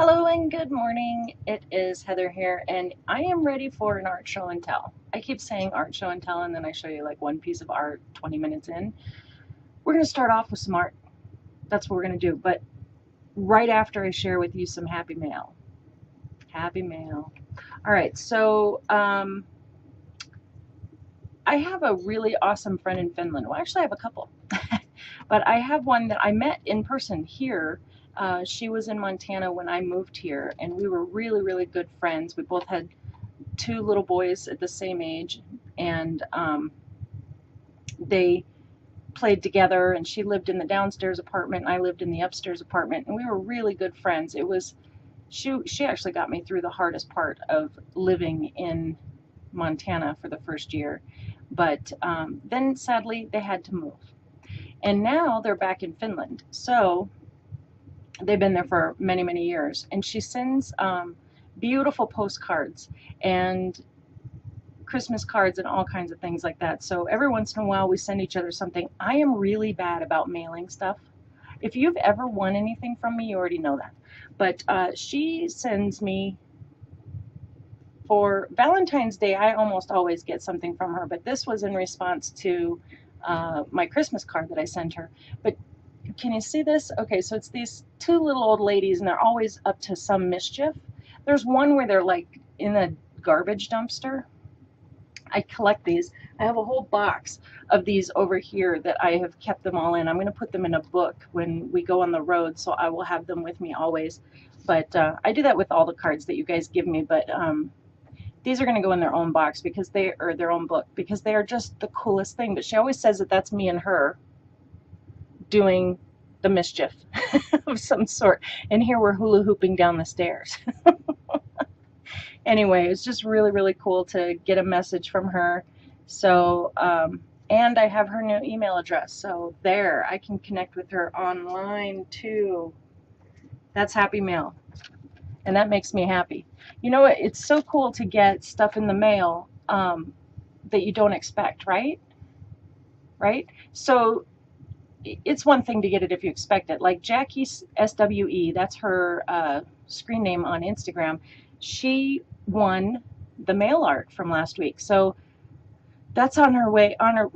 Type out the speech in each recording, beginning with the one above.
Hello and good morning. It is Heather here, and I am ready for an art show and tell. I keep saying art show and tell, and then I show you like one piece of art 20 minutes in. We're going to start off with some art. That's what we're going to do. But right after I share with you some happy mail. Happy mail. All right, so I have a really awesome friend in Finland. Well, actually, I have a couple. But I have one that I met in person here. She was in Montana when I moved here, and we were really, really good friends. We both had two little boys at the same age, and they played together, and she lived in the downstairs apartment, and I lived in the upstairs apartment, and we were really good friends. She actually got me through the hardest part of living in Montana for the first year, but then sadly they had to move. And now they're back in Finland. So they've been there for many, many years. And she sends beautiful postcards and Christmas cards and all kinds of things like that. So every once in a while we send each other something. I am really bad about mailing stuff. If you've ever won anything from me, you already know that. But she sends me, for Valentine's Day, I almost always get something from her. But this was in response to my Christmas card that I sent her. But can you see this? Okay, so it's these two little old ladies, and they're always up to some mischief. There's one where they're like in a garbage dumpster. I collect these. I have a whole box of these over here that I have kept them all in. I'm going to put them in a book when we go on the road, so I will have them with me always. But I do that with all the cards that you guys give me, but these are going to go in their own box because they are their own book because they are just the coolest thing. But she always says that that's me and her doing the mischief of some sort. And here we're hula hooping down the stairs. Anyway, it's just really, really cool to get a message from her. So, and I have her new email address. So there, I can connect with her online too. That's happy mail. And that makes me happy. You know what? It's so cool to get stuff in the mail that you don't expect, right? Right? So it's one thing to get it if you expect it. Like Jackie SWE, that's her screen name on Instagram. She won the mail art from last week. So that's on her way, let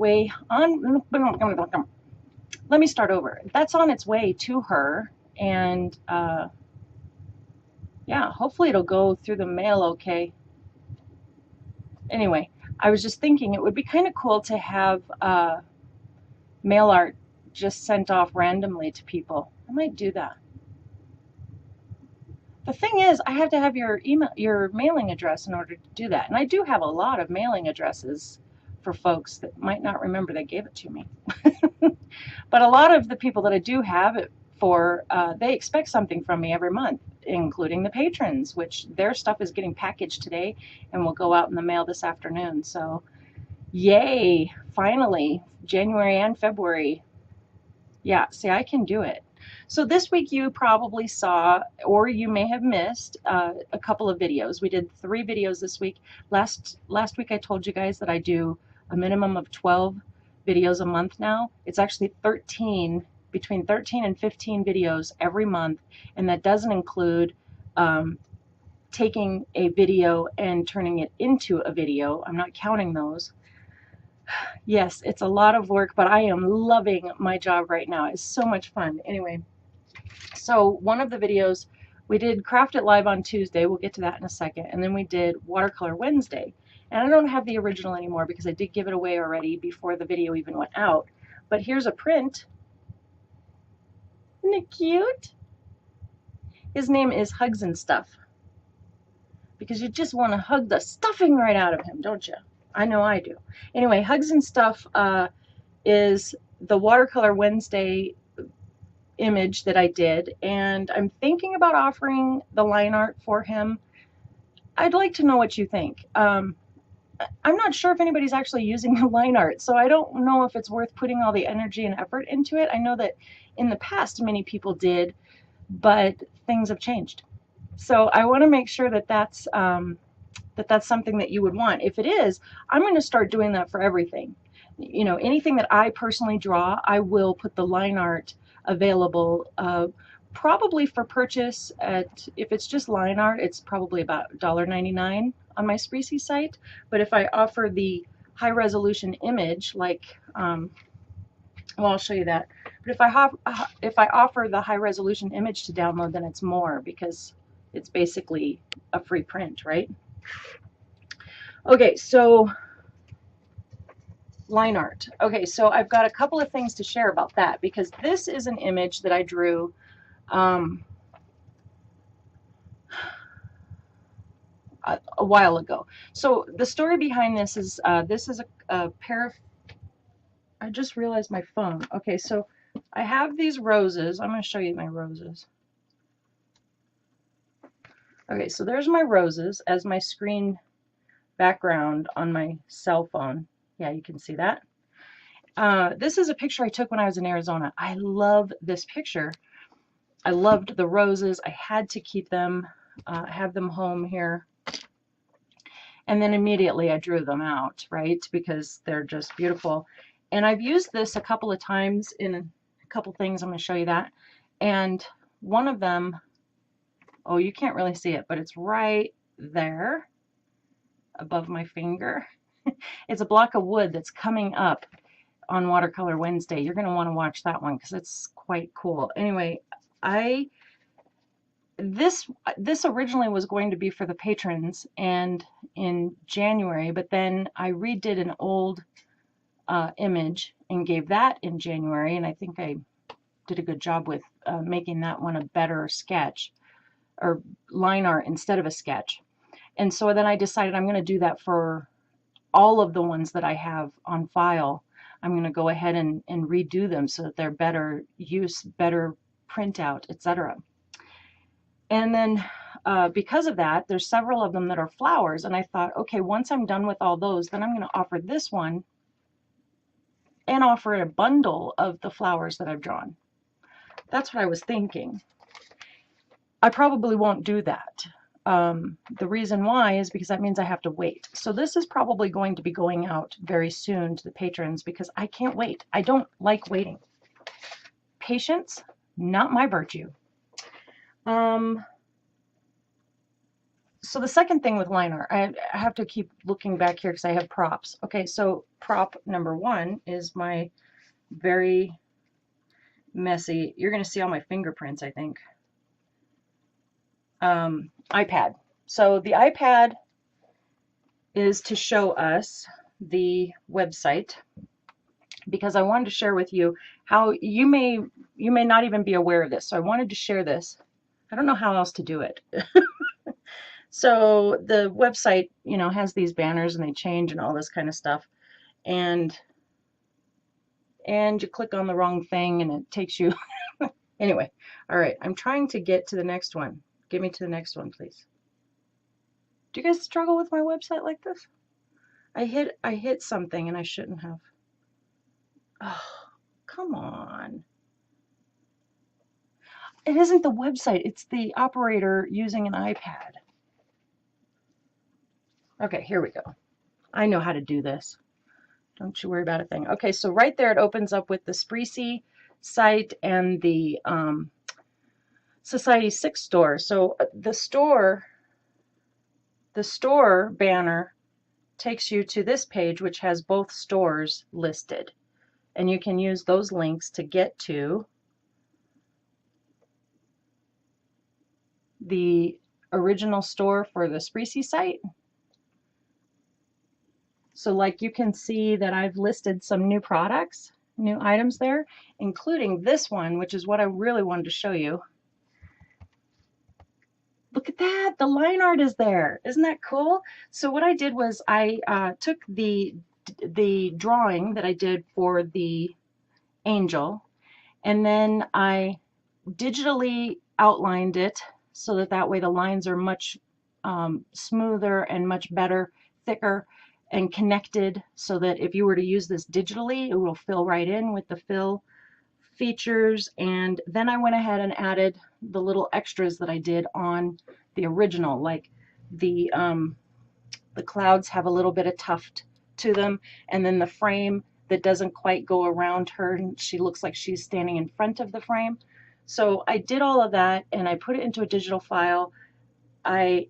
me start over. That's on its way to her. And yeah, hopefully it'll go through the mail okay. Anyway, I was just thinking it would be kind of cool to have mail art just sent off randomly to people. I might do that. The thing is, I have to have your mailing address in order to do that. And I do have a lot of mailing addresses for folks that might not remember they gave it to me. But a lot of the people that I do have it for, they expect something from me every month, including the patrons, which their stuff is getting packaged today and will go out in the mail this afternoon. So yay, finally, January and February. Yeah, see, I can do it. So this week you probably saw, or you may have missed, a couple of videos. We did 3 videos this week. Last week I told you guys that I do a minimum of 12 videos a month now. It's actually 13, between 13 and 15 videos every month, and that doesn't include taking a video and turning it into a video. I'm not counting those. Yes, it's a lot of work, but I am loving my job right now. It's so much fun. Anyway, so one of the videos, we did Craft It Live on Tuesday. We'll get to that in a second. And then we did Watercolor Wednesday. And I don't have the original anymore because I did give it away already before the video even went out. But here's a print. Isn't it cute? His name is Hugs and Stuff. Because you just want to hug the stuffing right out of him, don't you? I know I do. Anyway, Hugs and Stuff is the Watercolor Wednesday image that I did, and I'm thinking about offering the line art for him. I'd like to know what you think. I'm not sure if anybody's actually using the line art, so I don't know if it's worth putting all the energy and effort into it. I know that in the past many people did, but things have changed. So I want to make sure that that's something that you would want. If it is, I'm going to start doing that for everything. You know, anything that I personally draw, I will put the line art available probably for purchase at, if it's just line art, it's probably about $1.99 on my Spreezy site. But if I offer the high resolution image, like, well, I'll show you that. But if I offer the high resolution image to download, then it's more, because it's basically a free print, right? Okay, so line art. Okay, so I've got a couple of things to share about that, because this is an image that I drew a while ago. So the story behind this is a pair of, I just realized my phone. Okay, so I have these roses. I'm going to show you my roses. Okay, so there's my roses as my screen background on my cell phone. Yeah, you can see that. This is a picture I took when I was in Arizona. I love this picture. I loved the roses. I had to keep them, have them home here. And then immediately I drew them out, right? Because they're just beautiful. And I've used this a couple of times in a couple things. I'm going to show you that. And one of them, oh, you can't really see it, but it's right there above my finger. It's a block of wood that's coming up on Watercolor Wednesday. You're going to want to watch that one because it's quite cool. Anyway, this originally was going to be for the patrons and in January, but then I redid an old image and gave that in January, and I think I did a good job with making that one a better sketch or line art instead of a sketch. And so then I decided I'm going to do that for all of the ones that I have on file. I'm going to go ahead and redo them so that they're better use, better printout, etc. And then because of that, there's several of them that are flowers, and I thought, okay, once I'm done with all those, then I'm going to offer this one and offer a bundle of the flowers that I've drawn. That's what I was thinking. I probably won't do that. The reason why is because that means I have to wait. So this is probably going to be going out very soon to the patrons because I can't wait. I don't like waiting. Patience, not my virtue. So the second thing with line art, I have to keep looking back here because I have props. Okay, so prop number one is my very messy, you're going to see all my fingerprints, I think, iPad. So the iPad is to show us the website, because I wanted to share with you how you may not even be aware of this. So I wanted to share this. I don't know how else to do it. So the website, you know, has these banners and they change and all this kind of stuff. And you click on the wrong thing and it takes you. Anyway, all right, I'm trying to get to the next one. Get me to the next one, please. Do you guys struggle with my website like this? I hit something and I shouldn't have. Oh, come on. It isn't the website, it's the operator using an iPad. Okay, here we go. I know how to do this. Don't you worry about a thing. Okay, so right there it opens up with the Spreezy site and the Society 6 store. So the store banner takes you to this page, which has both stores listed. And you can use those links to get to the original store for the Spreezy site. So like you can see that I've listed some new products, new items there, including this one, which is what I really wanted to show you. Look at that, the line art is there. Isn't that cool? So what I did was I took the drawing that I did for the angel, and then I digitally outlined it so that way the lines are much smoother and much better, thicker, and connected, so that if you were to use this digitally, it will fill right in with the fill features. And then I went ahead and added the little extras that I did on the original, like the clouds have a little bit of tuft to them, and then the frame that doesn't quite go around her, and she looks like she's standing in front of the frame. So I did all of that and I put it into a digital file. I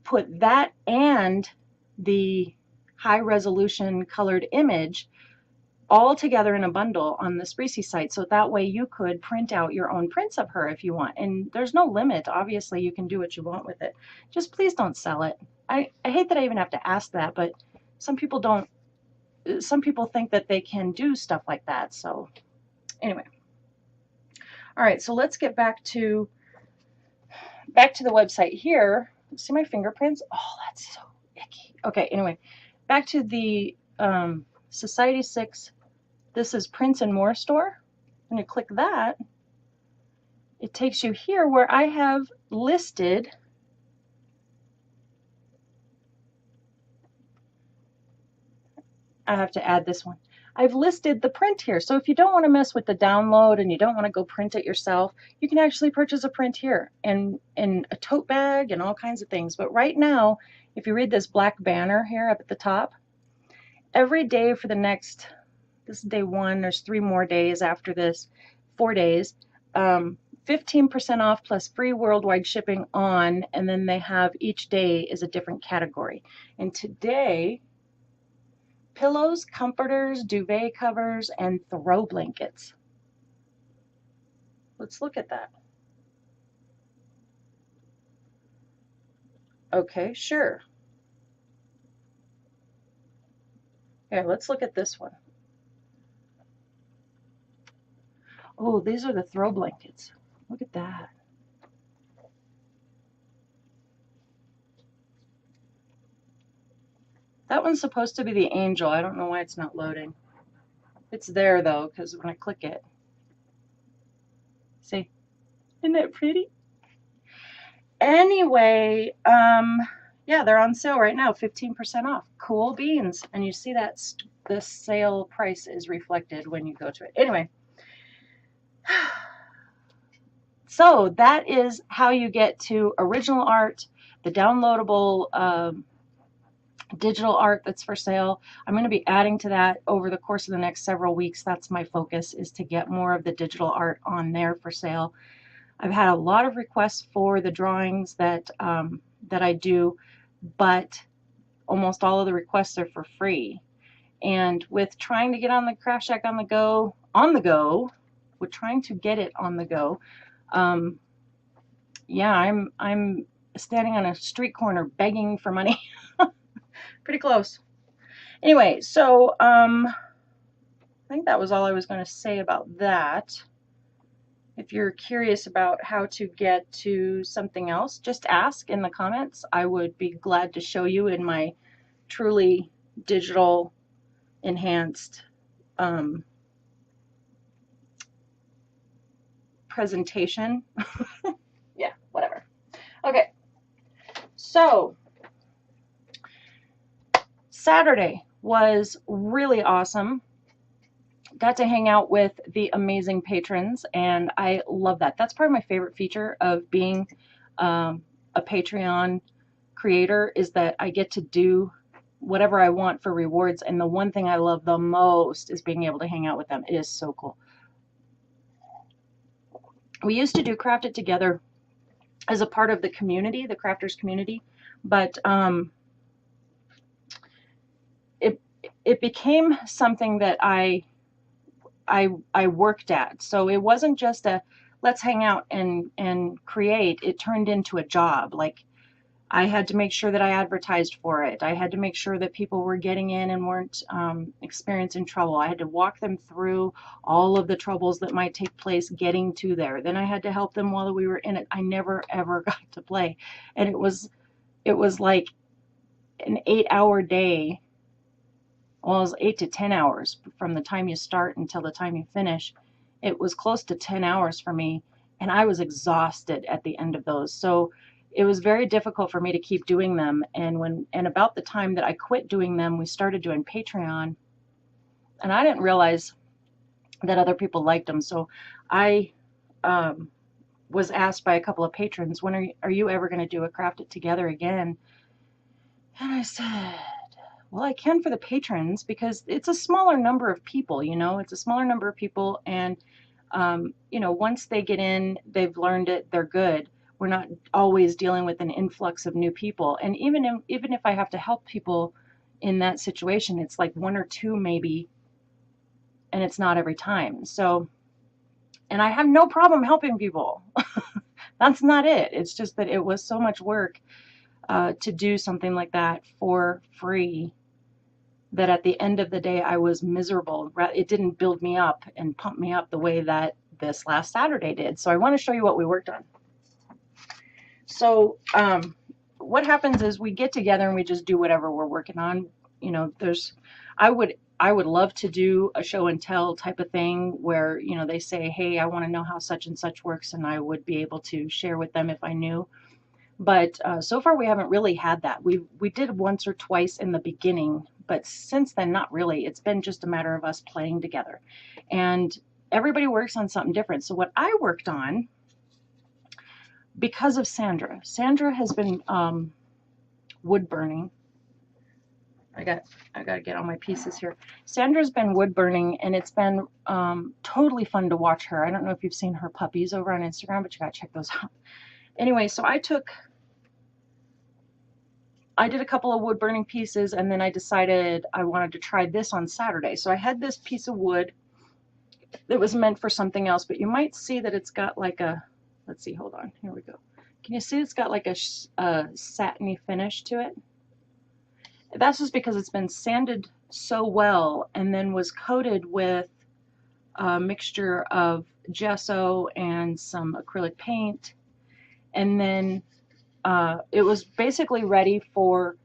put that and the high resolution colored image all together in a bundle on the Spreezy site, so that way you could print out your own prints of her if you want. And there's no limit. Obviously, you can do what you want with it. Just please don't sell it. I hate that I even have to ask that, but some people don't. Some people think that they can do stuff like that. So anyway, all right. So let's get back to the website here. See my fingerprints? Oh, that's so icky. Okay. Anyway, back to the Society 6. This is Prints and More store. When you click that, it takes you here where I have listed I have to add this one. I've listed the print here. So if you don't want to mess with the download and you don't want to go print it yourself, you can actually purchase a print here and in a tote bag and all kinds of things. But right now, if you read this black banner here up at the top, every day for the next, this is day 1, there's 3 more days after this, 4 days, 15% off plus free worldwide shipping on, and then they have each day is a different category. And today, pillows, comforters, duvet covers, and throw blankets. Let's look at that. Okay, sure. Here, let's look at this one. Oh, these are the throw blankets. Look at that. That one's supposed to be the angel. I don't know why it's not loading. It's there though, because when I click it, see, isn't that pretty? Anyway, yeah, they're on sale right now, 15% off. Cool beans. And you see that the sale price is reflected when you go to it. Anyway, so that is how you get to original art, the downloadable digital art that's for sale. I'm going to be adding to that over the course of the next several weeks. That's my focus, is to get more of the digital art on there for sale. I've had a lot of requests for the drawings that that I do, but almost all of the requests are for free. And with trying to get on the Kraaft Shaak on the go, with trying to get it on the go, yeah, I'm standing on a street corner begging for money. Pretty close. Anyway, so I think that was all I was going to say about that. If you're curious about how to get to something else, just ask in the comments. I would be glad to show you in my truly digital enhanced presentation. Yeah, whatever. Okay, so Saturday was really awesome. Got to hang out with the amazing patrons, and I love that. That's probably my favorite feature of being a Patreon creator, is that I get to do whatever I want for rewards, and the one thing I love the most is being able to hang out with them. It is so cool. We used to do Craft It Together as a part of the community, the crafters community, but it became something that I worked at. So it wasn't just a let's hang out and create. It turned into a job. Like, I had to make sure that I advertised for it. I had to make sure that people were getting in and weren't experiencing trouble. I had to walk them through all of the troubles that might take place getting to there. Then I had to help them while we were in it. I never ever got to play. And it was like an 8-hour day. Well, it was 8 to 10 hours from the time you start until the time you finish. It was close to 10 hours for me, and I was exhausted at the end of those. So it was very difficult for me to keep doing them. And about the time that I quit doing them, we started doing Patreon, and I didn't realize that other people liked them. So I was asked by a couple of patrons, when are you ever going to do a Craft It Together again? And I said, well, I can for the patrons, because it's a smaller number of people, you know, it's a smaller number of people, and You know, once they get in, they've learned it, they're good. We're not always dealing with an influx of new people. And even if I have to help people in that situation, it's like one or two maybe, and it's not every time. So, and I have no problem helping people. That's not it. It's just that it was so much work to do something like that for free that at the end of the day I was miserable. It didn't build me up and pump me up the way that this last Saturday did. So I want to show you what we worked on. So what happens is we get together and we just do whatever we're working on. You know, I would love to do a show and tell type of thing where, you know, they say, hey, I want to know how such and such works, and I would be able to share with them if I knew. But so far we haven't really had that. We did once or twice in the beginning, but since then, not really. It's been just a matter of us playing together. And everybody works on something different. So what I worked on, because of Sandra has been wood burning. I got to get all my pieces here. Sandra's been wood burning, and it's been totally fun to watch her. I don't know if you've seen her puppies over on Instagram, but you got to check those out. Anyway, so I did a couple of wood burning pieces, and then I decided I wanted to try this on Saturday. So I had this piece of wood that was meant for something else, but you might see that it's got like a, let's see, hold on, here we go. Can you see it's got like a satiny finish to it? That's just because it's been sanded so well and then was coated with a mixture of gesso and some acrylic paint. And then it was basically ready for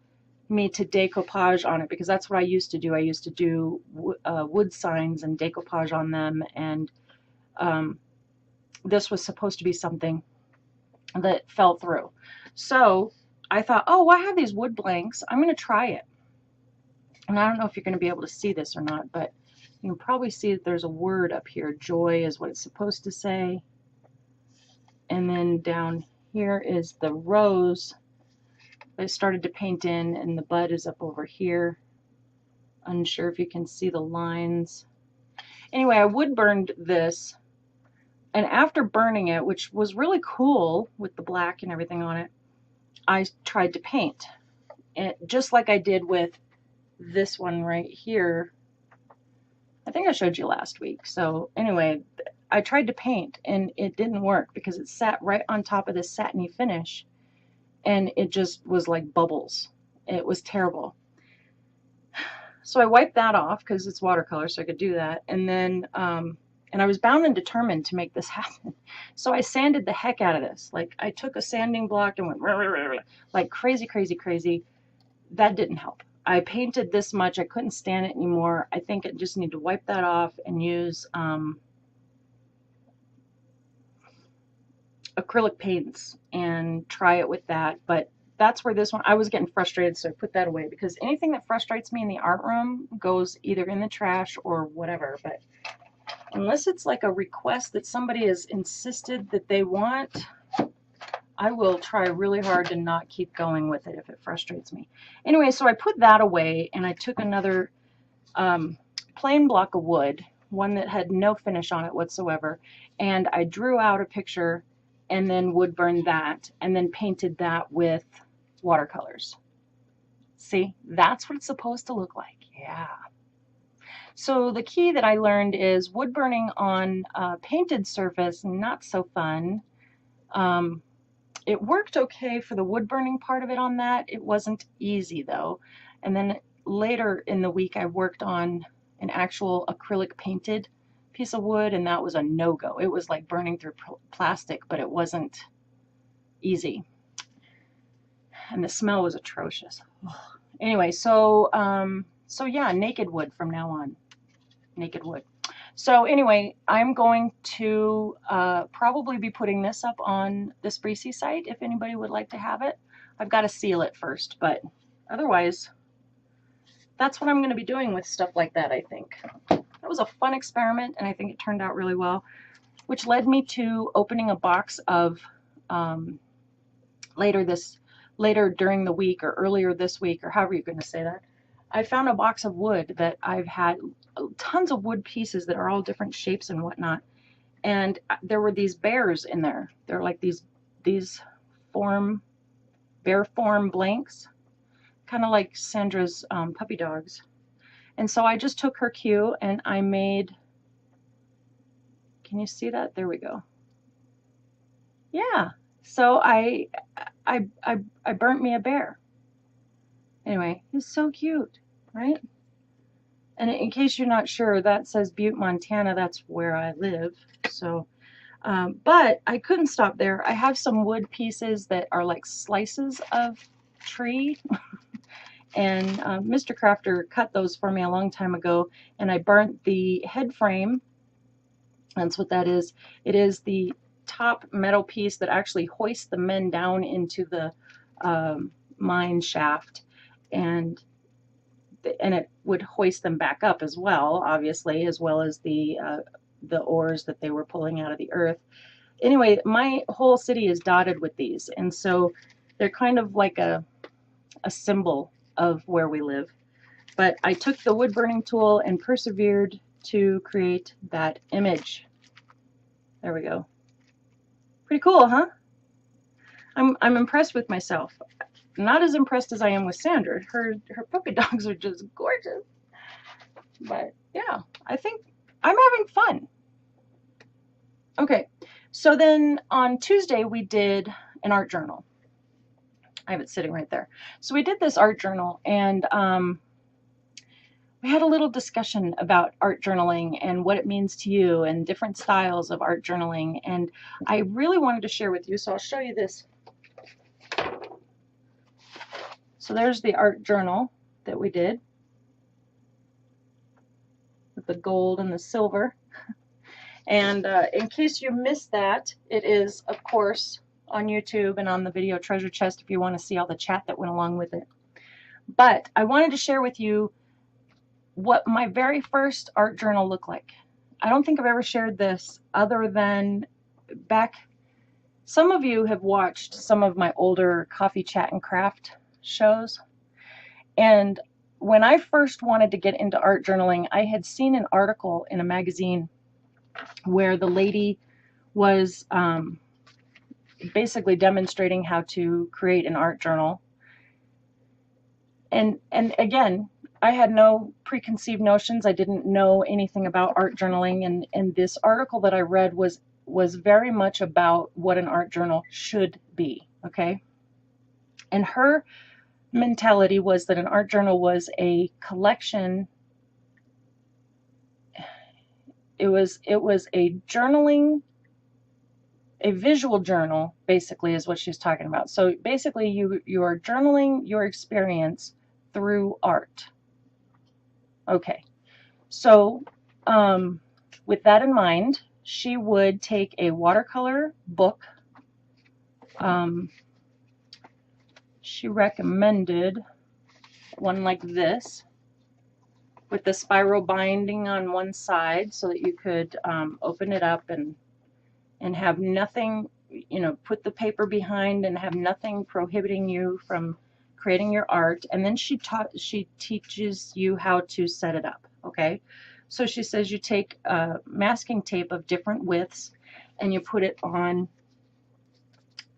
me to decoupage on it, because that's what I used to do. I used to do wood signs and decoupage on them, and this was supposed to be something that fell through. So I thought, oh, I have these wood blanks. I'm going to try it. And I don't know if you're going to be able to see this or not, but you can probably see that there's a word up here. Joy is what it's supposed to say. And then down here is the rose I started to paint in, and the bud is up over here. Unsure if you can see the lines. Anyway, I wood burned this, and after burning it, which was really cool with the black and everything on it, I tried to paint it just like I did with this one right here. I think I showed you last week. So anyway, I tried to paint and it didn't work because it sat right on top of this satiny finish, and it just was like bubbles. It was terrible. So I wiped that off because it's watercolor, so I could do that. And then and I was bound and determined to make this happen. So I sanded the heck out of this. Like, I took a sanding block and went like crazy, crazy, crazy. That didn't help. I painted this much. I couldn't stand it anymore. I think I just need to wipe that off and use acrylic paints and try it with that. But that's where this one, I was getting frustrated, so I put that away, because anything that frustrates me in the art room goes either in the trash or whatever. But unless it's like a request that somebody has insisted that they want, I will try really hard to not keep going with it if it frustrates me. Anyway, so I put that away, and I took another plain block of wood, one that had no finish on it whatsoever, and I drew out a picture and then wood burned that and then painted that with watercolors. See, that's what it's supposed to look like. Yeah. So the key that I learned is wood burning on a painted surface, not so fun. It worked okay for the wood burning part of it on that. It wasn't easy though. And then later in the week I worked on an actual acrylic painted piece of wood, and that was a no-go. It was like burning through plastic, but it wasn't easy. And the smell was atrocious. Anyway, so yeah, naked wood from now on. Naked wood. So anyway, I'm going to probably be putting this up on the Spreezy site if anybody would like to have it. I've got to seal it first, but otherwise, that's what I'm going to be doing with stuff like that, I think. That was a fun experiment, and I think it turned out really well, which led me to opening a box of later during the week, or earlier this week, or however you're going to say that. I found a box of wood that I've had tons of wood pieces that are all different shapes and whatnot, and there were these bears in there. They're like these bear form blanks, kind of like Sandra's puppy dogs. And so I just took her cue and I made, can you see that? There we go. Yeah. So I burnt me a bear. Anyway, he's so cute, right? And in case you're not sure, that says Butte, Montana. That's where I live. So, but I couldn't stop there. I have some wood pieces that are like slices of tree. And Mr. Kraafter cut those for me a long time ago. And I burnt the head frame. That's what that is. It is the top metal piece that actually hoists the men down into the mine shaft. And it would hoist them back up as well, obviously, as well as the ores that they were pulling out of the earth. Anyway, my whole city is dotted with these, and so they're kind of like a symbol of where we live. But I took the wood burning tool and persevered to create that image. There we go. Pretty cool, huh? I'm impressed with myself. Not as impressed as I am with Sandra. Her puppy dogs are just gorgeous. But yeah, I think I'm having fun. Okay, so then on Tuesday we did an art journal. I have it sitting right there. So we did this art journal, and we had a little discussion about art journaling and what it means to you and different styles of art journaling. And I really wanted to share with you, so I'll show you this. So there's the art journal that we did with the gold and the silver. And in case you missed that, it is, of course, on YouTube and on the video treasure chest if you want to see all the chat that went along with it. But I wanted to share with you what my very first art journal looked like. I don't think I've ever shared this other than back. Some of you have watched some of my older coffee chat and craft shows. And when I first wanted to get into art journaling, I had seen an article in a magazine where the lady was basically demonstrating how to create an art journal. And again, I had no preconceived notions. I didn't know anything about art journaling, and this article that I read was very much about what an art journal should be, okay? And her mentality was that an art journal was a collection. It was a journaling, a visual journal, basically, is what she's talking about. So basically, you are journaling your experience through art. Okay, so with that in mind, she would take a watercolor book. She recommended one like this with the spiral binding on one side so that you could open it up and have nothing, you know, put the paper behind and have nothing prohibiting you from creating your art. And then she teaches you how to set it up, okay? So she says you take masking tape of different widths and you put it on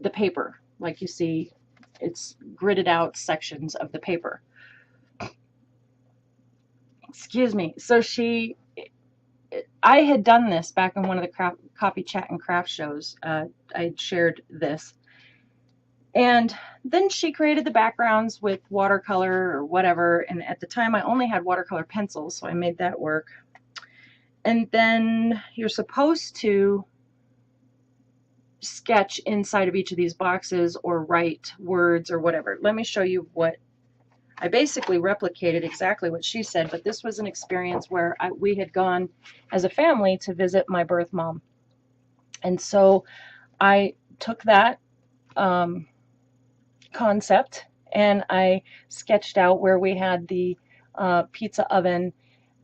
the paper, like you see. It's gridded out sections of the paper. Excuse me. So I had done this back in one of the coffee chat and craft shows. I shared this. And then she created the backgrounds with watercolor or whatever. And at the time I only had watercolor pencils, so I made that work. And then you're supposed to sketch inside of each of these boxes or write words or whatever. Let me show you what I basically replicated exactly what she said, but this was an experience where we had gone as a family to visit my birth mom. And so I took that concept and I sketched out where we had the pizza oven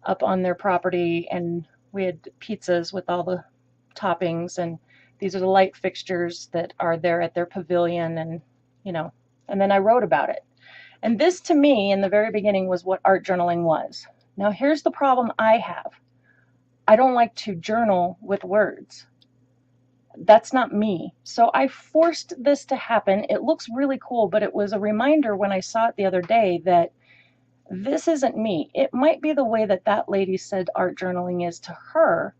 up on their property, and we had pizzas with all the toppings, and these are the light fixtures that are there at their pavilion, and you know, and then I wrote about it. And this to me in the very beginning was what art journaling was. Now here's the problem I have. I don't like to journal with words. that's not me. So I forced this to happen. It looks really cool, but it was a reminder when I saw it the other day that this isn't me. It might be the way that that lady said art journaling is to her,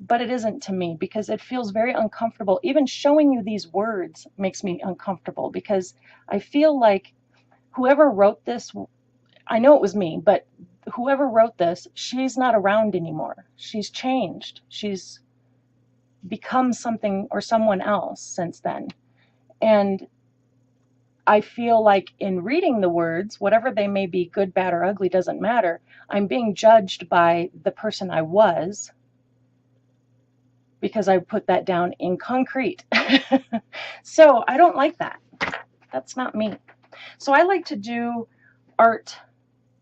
but it isn't to me because it feels very uncomfortable. Even showing you these words makes me uncomfortable because I feel like whoever wrote this, I know it was me, but whoever wrote this, she's not around anymore. She's changed. She's become something or someone else since then. And I feel like in reading the words, whatever they may be, good, bad, or ugly, doesn't matter. I'm being judged by the person I was because I put that down in concrete. So I don't like that. That's not me. So I like to do art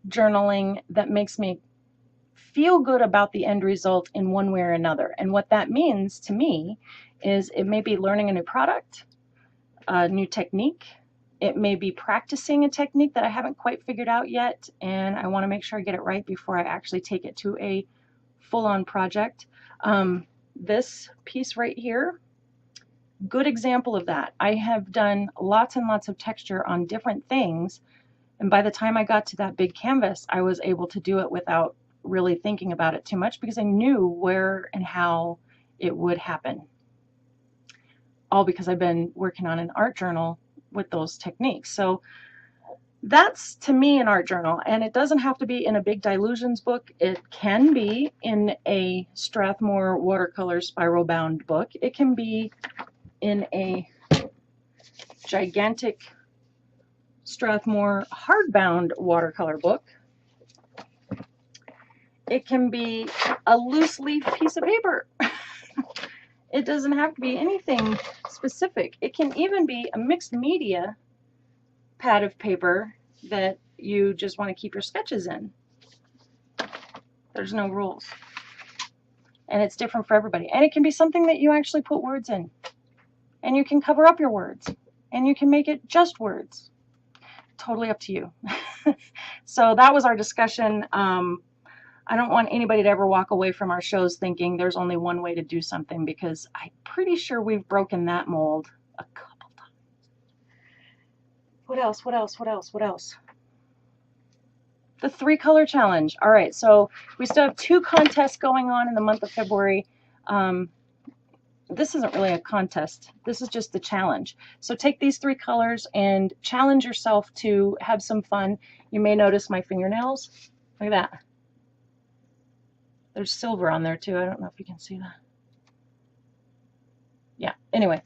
journaling that makes me feel good about the end result in one way or another. And what that means to me is it may be learning a new product, a new technique. It may be practicing a technique that I haven't quite figured out yet, and I want to make sure I get it right before I actually take it to a full-on project. This piece right here, good example of that. I have done lots and lots of texture on different things, and by the time I got to that big canvas, I was able to do it without really thinking about it too much because I knew where and how it would happen. All because I've been working on an art journal with those techniques. So that's to me an art journal, and it doesn't have to be in a big Dilutions book. It can be in a Strathmore watercolor spiral bound book. It can be in a gigantic Strathmore hardbound watercolor book. It can be a loose leaf piece of paper. It doesn't have to be anything specific. It can even be a mixed media pad of paper that you just want to keep your sketches in. There's no rules. And it's different for everybody. And it can be something that you actually put words in. And you can cover up your words. And you can make it just words. Totally up to you. So that was our discussion. I don't want anybody to ever walk away from our shows thinking there's only one way to do something, because I'm pretty sure we've broken that mold a couple times. What else? What else? What else? What else? The 3-color challenge. All right, so we still have 2 contests going on in the month of February. This isn't really a contest. This is just the challenge. So take these 3 colors and challenge yourself to have some fun. You may notice my fingernails. Look at that. There's silver on there too. I don't know if you can see that. Yeah, anyway.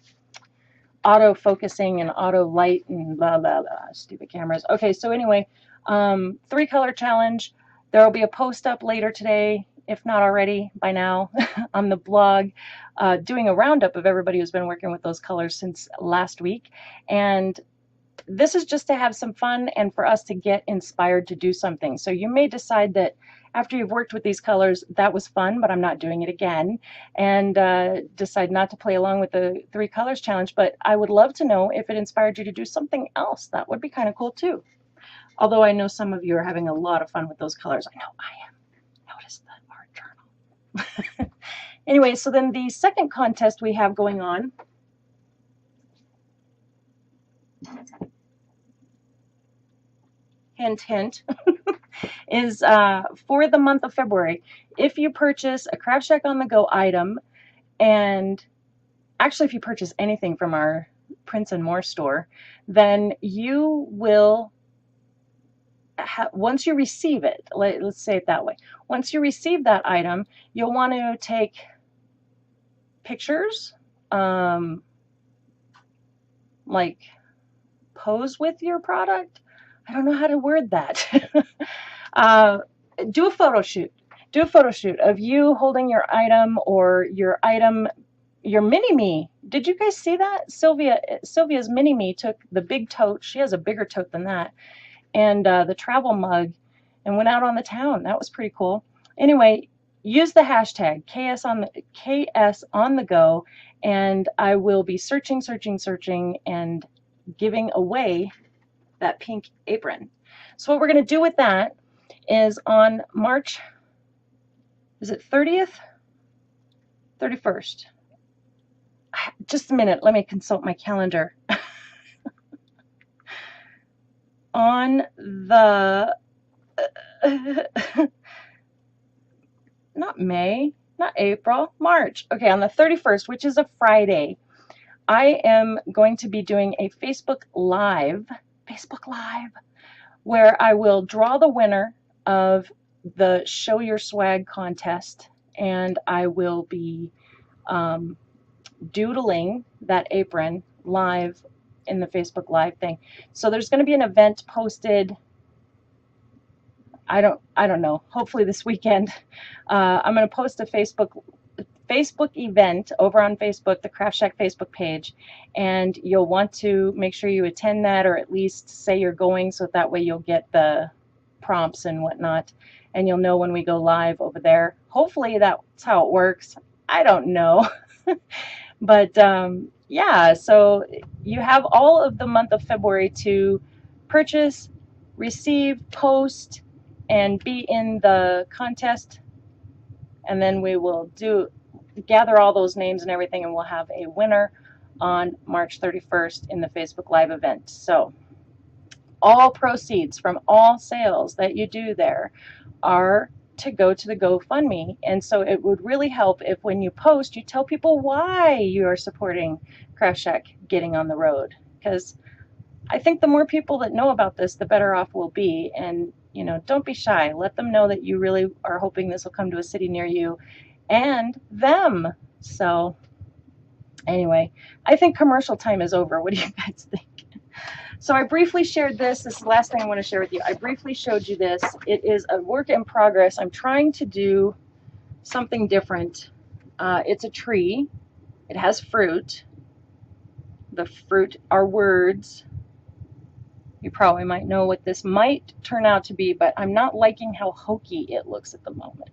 Auto focusing and auto light and blah, blah, blah. Stupid cameras. Okay, so anyway, 3-color challenge. There will be a post up later today, if not already by now, on the blog, doing a roundup of everybody who's been working with those colors since last week. And this is just to have some fun and for us to get inspired to do something. So you may decide that after you've worked with these colors, that was fun, but I'm not doing it again, and decide not to play along with the 3 colors challenge. But I would love to know if it inspired you to do something else. That would be kind of cool too. Although I know some of you are having a lot of fun with those colors. I know I am. Notice the art journal. Anyway, so then the second contest we have going on hint, hint, is for the month of February. If you purchase a Kraaft Shaak on the Go item, and actually if you purchase anything from our Prince and More store, then you will, once you receive it, let's say it that way, once you receive that item, you'll want to take pictures, like pose with your product. I don't know how to word that. Do a photo shoot. Do a photo shoot of you holding your item, or your item, your mini-me. Did you guys see that? Sylvia's mini-me took the big tote. She has a bigger tote than that. And the travel mug, and went out on the town. That was pretty cool. Anyway, use the hashtag KSontheGO, and I will be searching, and giving away that pink apron. So what we're going to do with that is on March, is it 30th? 31st? I just a minute, let me consult my calendar. On the, not May, not April, March. Okay, on the 31st, which is a Friday, I am going to be doing a Facebook Live, where I will draw the winner of the Show Your Swag contest, and I will be doodling that apron live in the Facebook Live thing. So there's going to be an event posted. I don't know. Hopefully this weekend. I'm going to post a Facebook event over on Facebook, the Kraaft Shaak Facebook page, and you'll want to make sure you attend that, or at least say you're going, so that way you'll get the prompts and whatnot, and you'll know when we go live over there. Hopefully that's how it works. I don't know. But yeah, so you have all of the month of February to purchase, receive, post, and be in the contest, and then we will gather all those names and everything, and we'll have a winner on March 31st in the Facebook Live event. So all proceeds from all sales that you do there are to go to the GoFundMe. And so it would really help if when you post, you tell people why you are supporting Kraaft Shaak getting on the road. Because I think the more people that know about this, the better off we'll be. And, you know, don't be shy. Let them know that you really are hoping this will come to a city near you and them. So anyway, I think commercial time is over. What do you guys think? So I briefly shared this. This is the last thing I want to share with you. I briefly showed you this. It is a work in progress. I'm trying to do something different. It's a tree. It has fruit. The fruit are words. You probably might know what this might turn out to be, but I'm not liking how hokey it looks at the moment.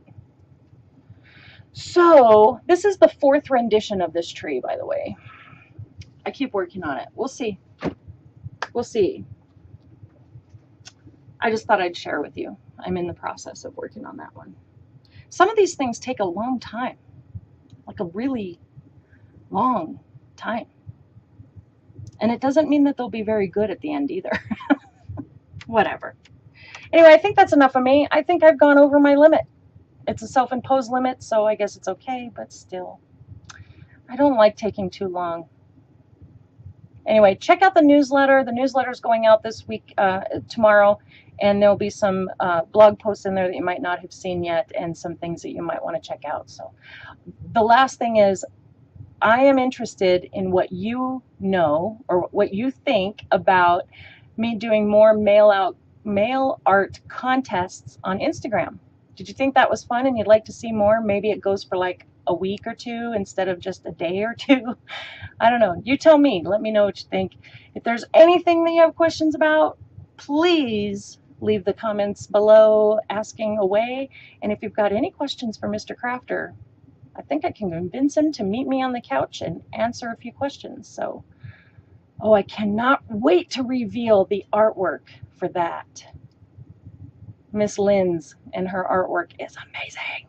So this is the 4th rendition of this tree, by the way. I keep working on it. We'll see. We'll see. I just thought I'd share with you. I'm in the process of working on that one. Some of these things take a long time, like a really long time. And it doesn't mean that they'll be very good at the end either. Whatever. Anyway, I think that's enough of me. I think I've gone over my limit. It's a self-imposed limit, so I guess it's okay, but still. I don't like taking too long. Anyway, check out the newsletter. The newsletter is going out this week, tomorrow, and there'll be some blog posts in there that you might not have seen yet, and some things that you might want to check out. So the last thing is, I am interested in what you know or what you think about me doing more mail art contests on Instagram. Did you think that was fun and you'd like to see more? Maybe it goes for like a week or two instead of just a day or two. I don't know. You tell me. Let me know what you think. If there's anything that you have questions about, please leave the comments below asking away. And if you've got any questions for Mr. Kraafter, I think I can convince him to meet me on the couch and answer a few questions. So, oh, I cannot wait to reveal the artwork for that. Miss Lynn's and her artwork is amazing.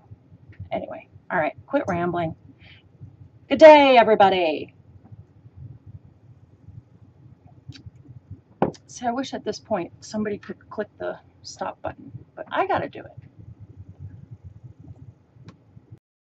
Anyway, all right, quit rambling. Good day, everybody. See, I wish at this point somebody could click the stop button, but I gotta do it.